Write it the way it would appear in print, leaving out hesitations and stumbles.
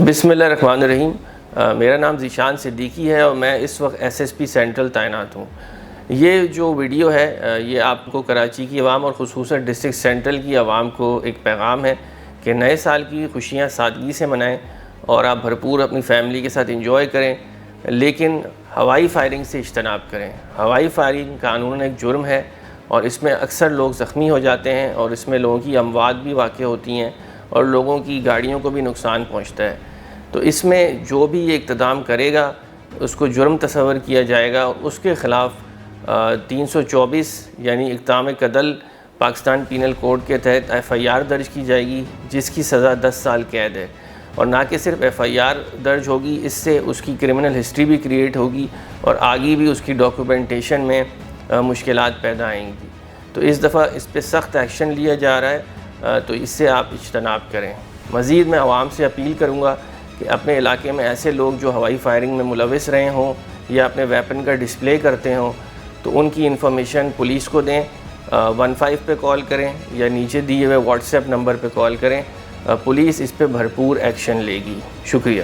بسم اللہ الرحمن الرحیم۔ میرا نام ذیشان صدیقی ہے اور میں اس وقت ایس ایس پی سینٹرل تعینات ہوں۔ یہ جو ویڈیو ہے یہ آپ کو کراچی کی عوام اور خصوصاً ڈسٹرکٹ سینٹرل کی عوام کو ایک پیغام ہے کہ نئے سال کی خوشیاں سادگی سے منائیں اور آپ بھرپور اپنی فیملی کے ساتھ انجوائے کریں، لیکن ہوائی فائرنگ سے اجتناب کریں۔ ہوائی فائرنگ قانوناً ایک جرم ہے اور اس میں اکثر لوگ زخمی ہو جاتے ہیں اور اس میں لوگوں کی اموات بھی واقع ہوتی ہیں اور لوگوں کی گاڑیوں کو بھی نقصان پہنچتا ہے۔ تو اس میں جو بھی یہ اقتدام کرے گا اس کو جرم تصور کیا جائے گا اور اس کے خلاف 324 یعنی اقدام قتل پاکستان پینل کوڈ کے تحت FIR درج کی جائے گی، جس کی سزا 10 سال قید ہے۔ اور نہ کہ صرف FIR درج ہوگی، اس سے اس کی کرمنل ہسٹری بھی کریٹ ہوگی اور آگے بھی اس کی ڈاکیومنٹیشن میں مشکلات پیدا آئیں گی۔ تو اس دفعہ اس پہ سخت ایکشن لیا جا رہا ہے، تو اس سے آپ اجتناب کریں۔ مزید میں عوام سے اپیل کروں گا کہ اپنے علاقے میں ایسے لوگ جو ہوائی فائرنگ میں ملوث رہے ہوں یا اپنے ویپن کا ڈسپلے کرتے ہوں تو ان کی انفارمیشن پولیس کو دیں، 15 پہ کال کریں یا نیچے دیے ہوئے واٹس ایپ نمبر پہ کال کریں۔ پولیس اس پہ بھرپور ایکشن لے گی۔ شکریہ۔